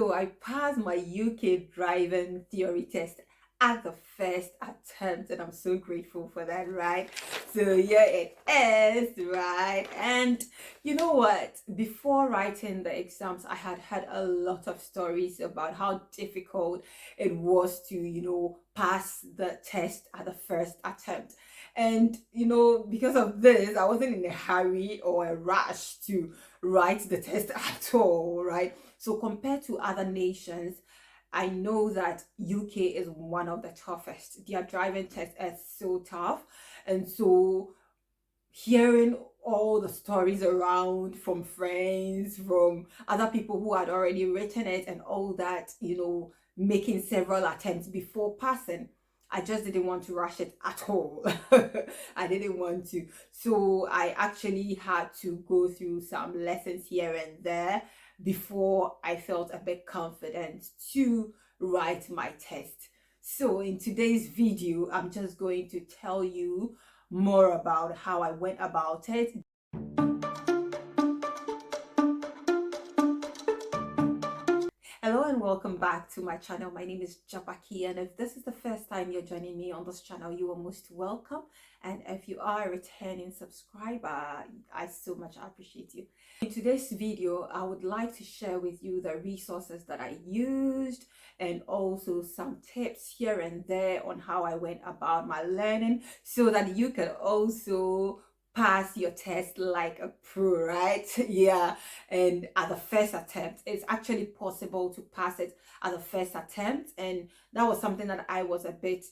So I passed my UK driving theory test at the first attempt, and I'm so grateful for that, right? So yeah, it is, right? And you know what? Before writing the exams, I had had a lot of stories about how difficult it was to, pass the test at the first attempt. And because of this, I wasn't in a hurry or a rush to write the test at all, right? So compared to other nations, I know that UK is one of the toughest. Their driving test is so tough. And so hearing all the stories around from friends, from other people who had already written it and all that, making several attempts before passing, I just didn't want to rush it at all. I didn't want to. So I actually had to go through some lessons here and there before I felt a bit confident to write my test. So in today's video, I'm just going to tell you more about how I went about it. Hello and welcome back to my channel. My name is Japaki, and if this is the first time you're joining me on this channel, you are most welcome. And if you are a returning subscriber, I so much appreciate you. In today's video, I would like to share with you the resources that I used and also some tips here and there on how I went about my learning so that you can also pass your test like a pro, right? Yeah. And at the first attempt, it's actually possible to pass it at the first attempt. And that was something that I was a bit,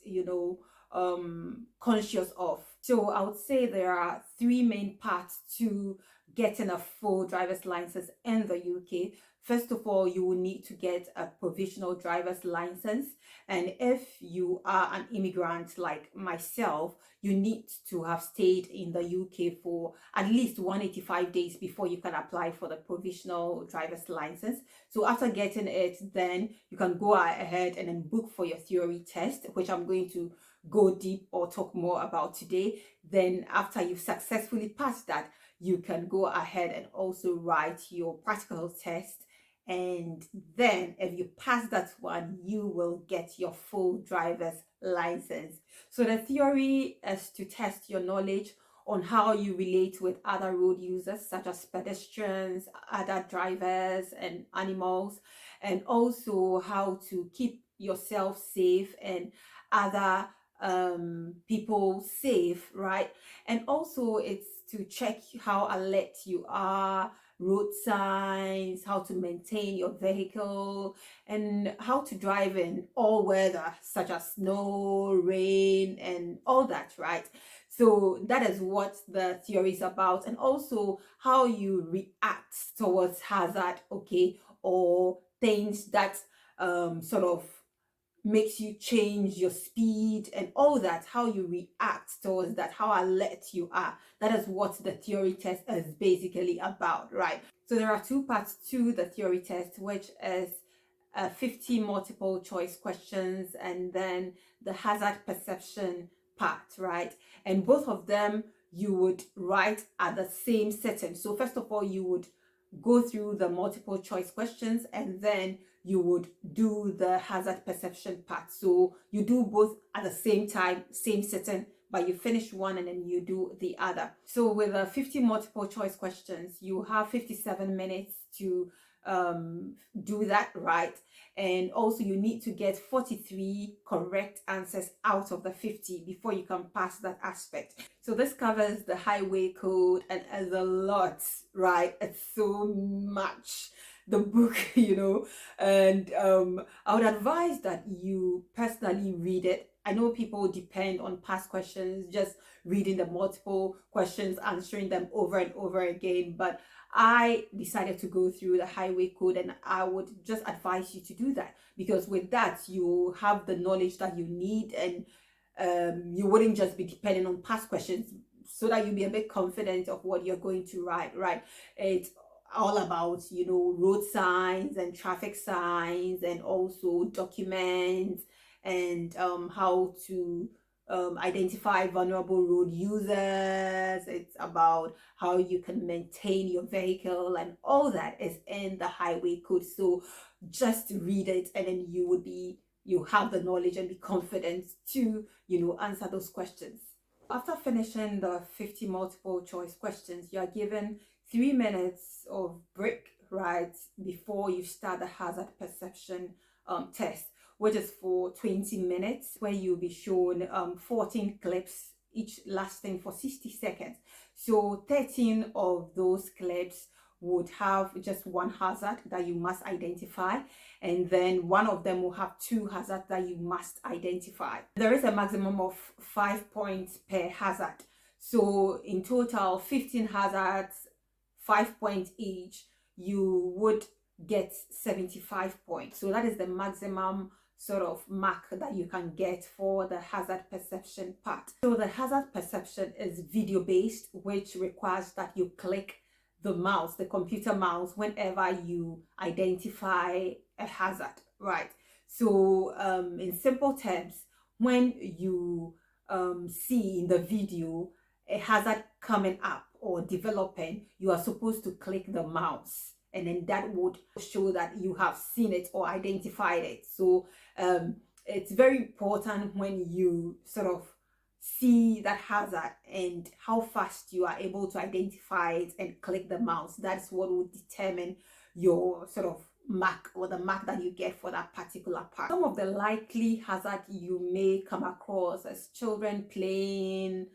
conscious of. So I would say there are three main parts to getting a full driver's license in the UK. First of all, you will need to get a provisional driver's license. And if you are an immigrant like myself, you need to have stayed in the UK for at least 185 days before you can apply for the provisional driver's license. So after getting it, then you can go ahead and then book for your theory test, which I'm going to go deep or talk more about today. Then after you've successfully passed that, you can go ahead and also write your practical test. And then if you pass that one, you will get your full driver's license. So the theory is to test your knowledge on how you relate with other road users such as pedestrians, other drivers and animals, and also how to keep yourself safe and other people safe, right? And also it's to check how alert you are, road signs, how to maintain your vehicle, and how to drive in all weather such as snow, rain, and all that, right? So that is what the theory is about, and also how you react towards hazard, okay, or things that sort of makes you change your speed and all that, how you react towards that, how alert you are. That is what the theory test is basically about, right? So there are two parts to the theory test, which is 50 multiple choice questions and then the hazard perception part, right? And both of them you would write at the same setting. So first of all, you would go through the multiple choice questions and then you would do the hazard perception part. So you do both at the same time, same setting, but you finish one and then you do the other. So with the 50 multiple choice questions, you have 57 minutes to do that, right? And also you need to get 43 correct answers out of the 50 before you can pass that aspect. So this covers the highway code and as a lot, right? It's so much, the book, and I would advise that you personally read it. I know people depend on past questions, just reading the multiple questions, answering them over and over again, but I decided to go through the highway code, and I would just advise you to do that because with that you have the knowledge that you need, and you wouldn't just be depending on past questions, so that you'll be a bit confident of what you're going to write, right? It's all about road signs and traffic signs and also documents and how to identify vulnerable road users. It's about how you can maintain your vehicle, and all that is in the highway code. So just read it, and then you have the knowledge and be confident to answer those questions. After finishing the 50 multiple choice questions, you are given 3 minutes of break, right, before you start the hazard perception test, which is for 20 minutes, where you'll be shown 14 clips, each lasting for 60 seconds. So 13 of those clips would have just one hazard that you must identify, and then one of them will have two hazards that you must identify. There is a maximum of 5 points per hazard, so in total 15 hazards, 5 points each, you would get 75 points. So that is the maximum sort of mark that you can get for the hazard perception part. So the hazard perception is video based, which requires that you click the mouse, the computer mouse, whenever you identify a hazard, right? So in simple terms, when you see in the video a hazard coming up or developing, you are supposed to click the mouse, and then that would show that you have seen it or identified it. So it's very important when you sort of see that hazard and how fast you are able to identify it and click the mouse. That's what will determine your sort of mark, or the mark that you get for that particular part. Some of the likely hazard you may come across as children playing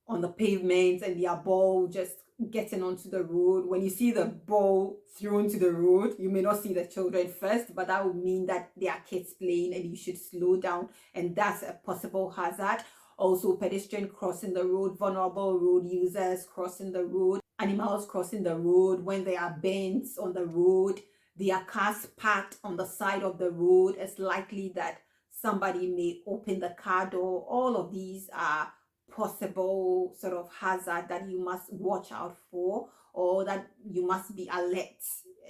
on the pavement and their ball just getting onto the road. When you see the ball thrown to the road, you may not see the children first, but that would mean that they are kids playing and you should slow down, and that's a possible hazard. Also, pedestrian crossing the road, vulnerable road users crossing the road, animals crossing the road when there are bends on the road, there are cars parked on the side of the road. It's likely that somebody may open the car door. All of these are possible sort of hazard that you must watch out for, or that you must be alert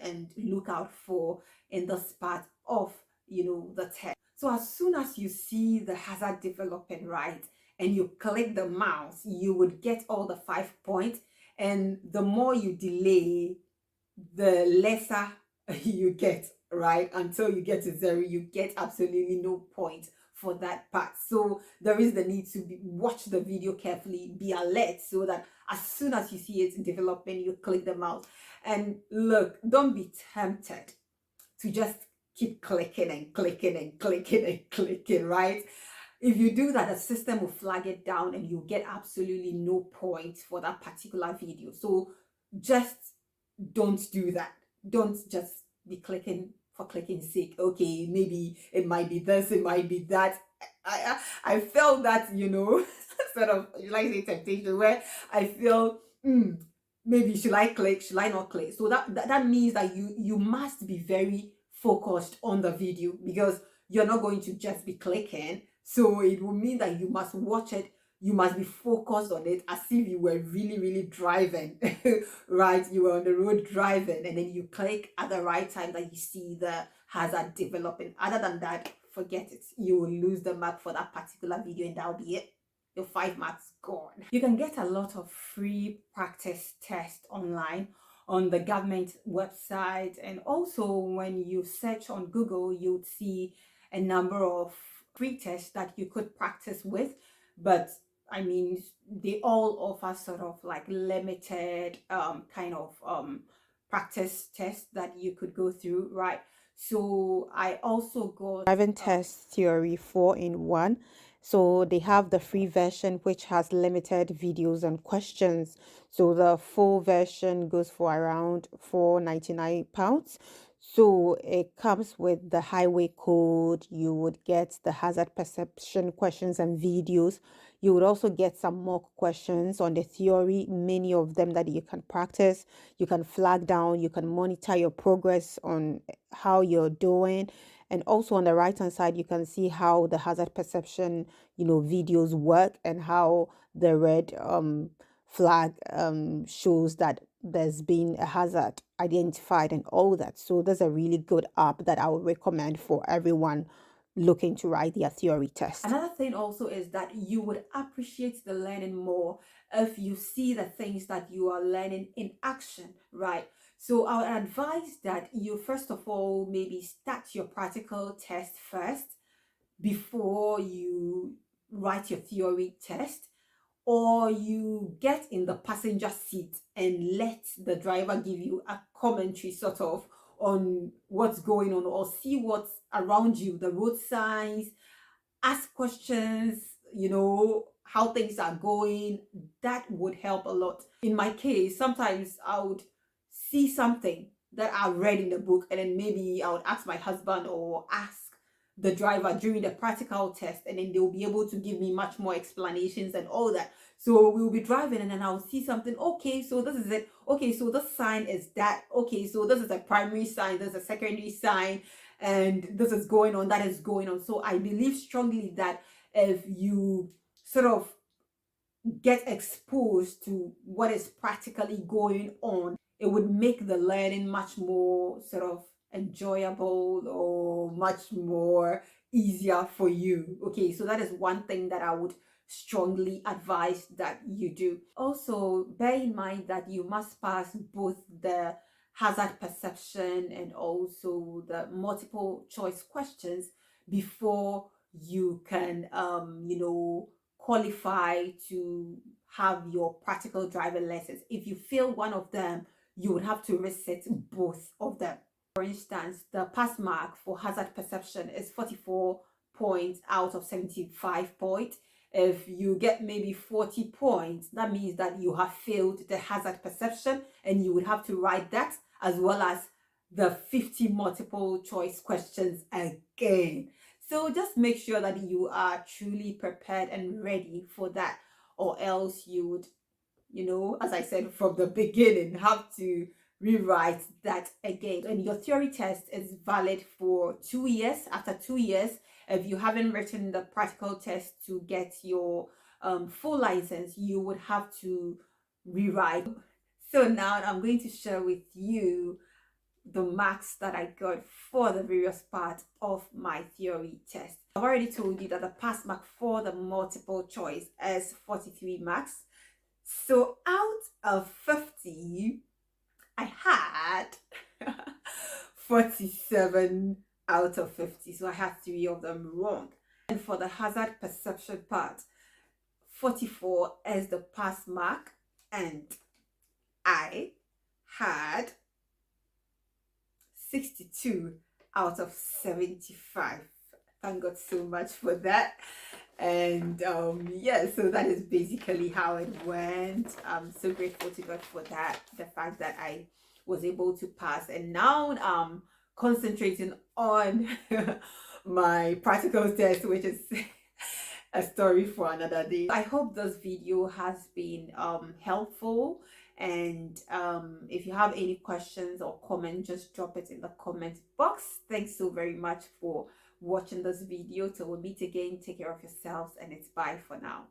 and look out for in this part of the test. So as soon as you see the hazard developing, right, and you click the mouse, you would get all the 5 points, and the more you delay, the lesser you get, right? Until you get to 0, you get absolutely no point for that part. So there is the need to watch the video carefully, be alert, so that as soon as you see it developing, you click the mouse. And look, don't be tempted to just keep clicking and clicking and clicking and clicking, right? If you do that, the system will flag it down and you get absolutely no points for that particular video. So just don't do that. Don't just be clicking for clicking's sake. Okay, maybe it might be this, it might be that. I felt that, sort of, like say, temptation, where I feel, maybe should I click, should I not click? So that means that you must be very focused on the video, because you're not going to just be clicking. So it will mean that you must watch it, you must be focused on it, as if you were really, really driving, right? You were on the road driving, and then you click at the right time that you see the hazard developing. Other than that, forget it. You will lose the mark for that particular video, and that'll be it. Your 5 marks gone. You can get a lot of free practice tests online on the government website, and also when you search on Google, you'd see a number of free tests that you could practice with. But I mean, they all offer sort of like limited kind of practice tests that you could go through, right? So I also got driving test theory 4-in-1. So they have the free version, which has limited videos and questions. So the full version goes for around £4.99. So it comes with the highway code. You would get the hazard perception questions and videos. You would also get some mock questions on the theory, many of them that you can practice. You can flag down, you can monitor your progress on how you're doing. And also on the right hand side, you can see how the hazard perception, videos work, and how the red flag shows that there's been a hazard identified and all that. So there's a really good app that I would recommend for everyone looking to write their theory test. Another thing also is that you would appreciate the learning more if you see the things that you are learning in action, right? So I would advise that you first of all maybe start your practical test first before you write your theory test, or you get in the passenger seat and let the driver give you a commentary sort of on what's going on, or see what's around you, the road signs, ask questions, how things are going. That would help a lot. In my case, sometimes I would see something that I read in the book, and then maybe I would ask my husband or ask the driver during the practical test, and then they'll be able to give me much more explanations and all that. So we'll be driving, and then I'll see something. Okay, so this is it. Okay, so this sign is that. Okay, so this is a primary sign, there's a secondary sign, and this is going on, that is going on. So I believe strongly that if you sort of get exposed to what is practically going on, it would make the learning much more sort of enjoyable, or much more easier for you. Okay, so that is one thing that I would strongly advise that you do. Also, bear in mind that you must pass both the hazard perception and also the multiple choice questions before you can qualify to have your practical driving lessons. If you fail one of them, you would have to reset both of them. For instance, the pass mark for hazard perception is 44 points out of 75 points. If you get maybe 40 points, that means that you have failed the hazard perception, and you would have to write that as well as the 50 multiple choice questions again. So just make sure that you are truly prepared and ready for that, or else you would, as I said from the beginning, have to rewrite that again. And your theory test is valid for 2 years. After 2 years, if you haven't written the practical test to get your full license, you would have to rewrite. So now I'm going to share with you the marks that I got for the various parts of my theory test. I've already told you that the pass mark for the multiple choice is 43 marks. So out of 50, I had 47 out of 50. So I had 3 of them wrong. And for the hazard perception part, 44 is the pass mark, and I had 62 out of 75. Thank God so much for that. And yeah, so that is basically how it went. I'm so grateful to God for that, the fact that I was able to pass. And now I'm concentrating on my practical test, which is a story for another day. I hope this video has been helpful, and if you have any questions or comments, just drop it in the comment box. Thanks so very much for watching this video. Till we meet again, take care of yourselves, and it's bye for now.